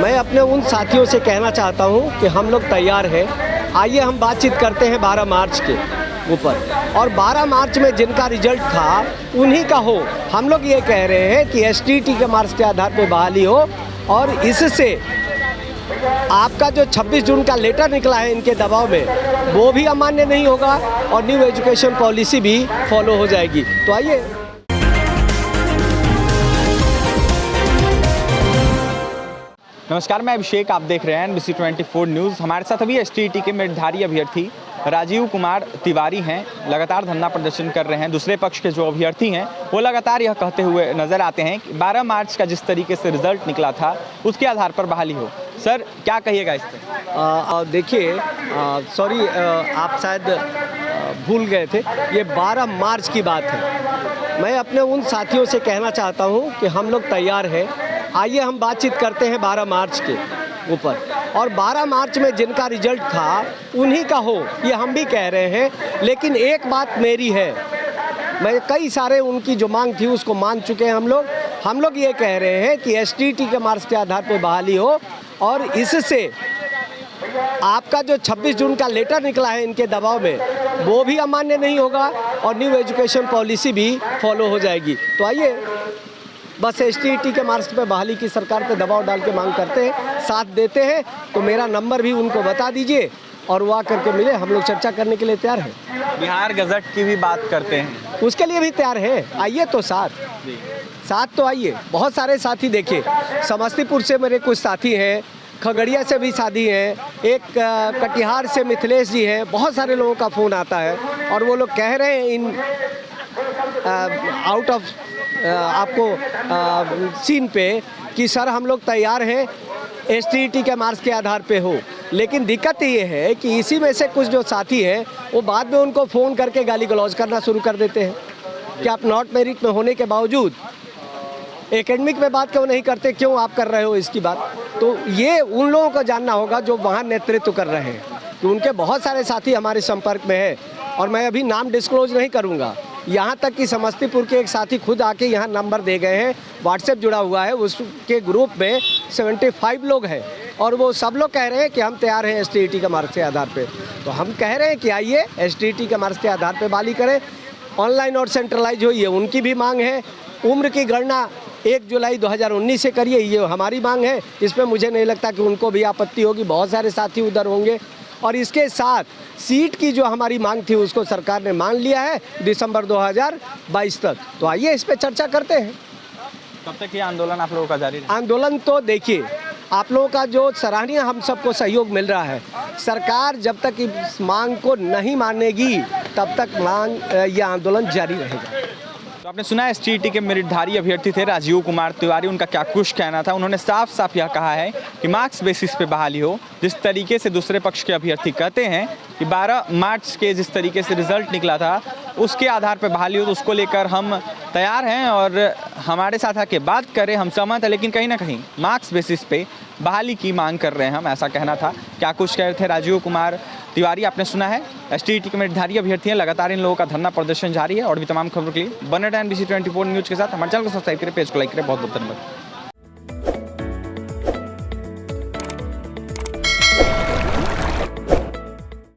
मैं अपने उन साथियों से कहना चाहता हूं कि हम लोग तैयार हैं। आइए हम बातचीत करते हैं 12 मार्च के ऊपर, और 12 मार्च में जिनका रिजल्ट था उन्हीं का हो। हम लोग ये कह रहे हैं कि एसटीईटी के मार्क्स के आधार पर बहाली हो, और इससे आपका जो 26 जून का लेटर निकला है इनके दबाव में, वो भी अमान्य नहीं होगा और न्यू एजुकेशन पॉलिसी भी फॉलो हो जाएगी। तो आइए। नमस्कार, मैं अभिषेक, आप देख रहे हैं NBC 24 न्यूज़। हमारे साथ अभी एसटीईटी के मेधावी अभ्यर्थी राजीव कुमार तिवारी हैं। लगातार धरना प्रदर्शन कर रहे हैं। दूसरे पक्ष के जो अभ्यर्थी हैं वो लगातार यह कहते हुए नजर आते हैं कि 12 मार्च का जिस तरीके से रिजल्ट निकला था उसके आधार पर बहाली हो। सर, क्या कहिएगा इस पर? देखिए, सॉरी, आप शायद भूल गए थे, ये 12 मार्च की बात है। मैं अपने उन साथियों से कहना चाहता हूँ कि हम लोग तैयार हैं। आइए हम बातचीत करते हैं 12 मार्च के ऊपर, और 12 मार्च में जिनका रिजल्ट था उन्हीं का हो, ये हम भी कह रहे हैं। लेकिन एक बात मेरी है, मैं कई सारे उनकी जो मांग थी उसको मान चुके हैं हम लोग ये कह रहे हैं कि एसटीईटी के मार्क्स के आधार पर बहाली हो, और इससे आपका जो 26 जून का लेटर निकला है इनके दबाव में, वो भी अमान्य नहीं होगा और न्यू एजुकेशन पॉलिसी भी फॉलो हो जाएगी। तो आइए, बस एसटीईटी के मार्क्स पे बहाली की सरकार पे दबाव डाल के मांग करते हैं, साथ देते हैं। तो मेरा नंबर भी उनको बता दीजिए और वो आकर के मिले, हम लोग चर्चा करने के लिए तैयार हैं। बिहार गजट की भी बात करते हैं, उसके लिए भी तैयार है। आइए तो साथ तो आइए। बहुत सारे साथी, देखिए, समस्तीपुर से मेरे कुछ साथी हैं, खगड़िया से भी साथी हैं, एक कटिहार से मिथिलेश जी हैं। बहुत सारे लोगों का फ़ोन आता है और वो लोग कह रहे हैं इन आउट ऑफ आपको सीन पे कि सर हम लोग तैयार हैं एसटीईटी के मार्क्स के आधार पे हो। लेकिन दिक्कत ये है कि इसी में से कुछ जो साथी हैं वो बाद में उनको फ़ोन करके गाली गलौज करना शुरू कर देते हैं कि आप नॉट मेरिट में होने के बावजूद एकेडमिक में बात क्यों नहीं करते, क्यों आप कर रहे हो इसकी बात। तो ये उन लोगों को जानना होगा जो वहाँ नेतृत्व कर रहे हैं, कि उनके बहुत सारे साथी हमारे संपर्क में है, और मैं अभी नाम डिस्क्लोज नहीं करूँगा। यहाँ तक कि समस्तीपुर के एक साथी खुद आके यहाँ नंबर दे गए हैं, व्हाट्सएप जुड़ा हुआ है, उसके ग्रुप में 75 लोग हैं, और वो सब लोग कह रहे हैं कि हम तैयार हैं एसटीईटी के मार्क्स के आधार पे। तो हम कह रहे हैं कि आइए एसटीईटी के मार्क्स के आधार पे बहाली करें, ऑनलाइन और सेंट्रलाइज हो, ये उनकी भी मांग है। उम्र की गणना 1 जुलाई 2019 से करिए, ये हमारी मांग है। इसमें मुझे नहीं लगता कि उनको भी आपत्ति होगी, बहुत सारे साथी उधर होंगे। और इसके साथ सीट की जो हमारी मांग थी उसको सरकार ने मान लिया है दिसंबर 2022 तक। तो आइए इस पे चर्चा करते हैं। कब तक ये आंदोलन आप लोगों का जारी रहेगा? आंदोलन तो देखिए, आप लोगों का जो सराहनीय हम सबको सहयोग मिल रहा है, सरकार जब तक इस मांग को नहीं मानेगी तब तक यह आंदोलन जारी रहेगा। तो आपने सुना एसटीईटी के मेरिटधारी अभ्यर्थी थे राजीव कुमार तिवारी, उनका क्या कुछ कहना था। उन्होंने साफ साफ यह कहा है कि मार्क्स बेसिस पे बहाली हो। जिस तरीके से दूसरे पक्ष के अभ्यर्थी कहते हैं कि 12 मार्च के जिस तरीके से रिजल्ट निकला था उसके आधार पर बहाली हो, तो उसको लेकर हम तैयार हैं और हमारे साथ आके बात करें, हम सहमत हैं। लेकिन कहीं ना कहीं मार्क्स बेसिस पे बहाली की मांग कर रहे हैं हम, ऐसा कहना था। क्या कुछ कह रहे थे राजीव कुमार तिवारी, आपने सुना है। एसटीईटी के मेधावी अभ्यर्थी हैं, लगातार इन लोगों का धरना प्रदर्शन जारी है। और भी तमाम खबरों के लिए बने रहें NBC 24 न्यूज़ के साथ। हमारे चैनल को सब्सक्राइब करें, पेज को लाइक करें। बहुत बहुत धन्यवाद।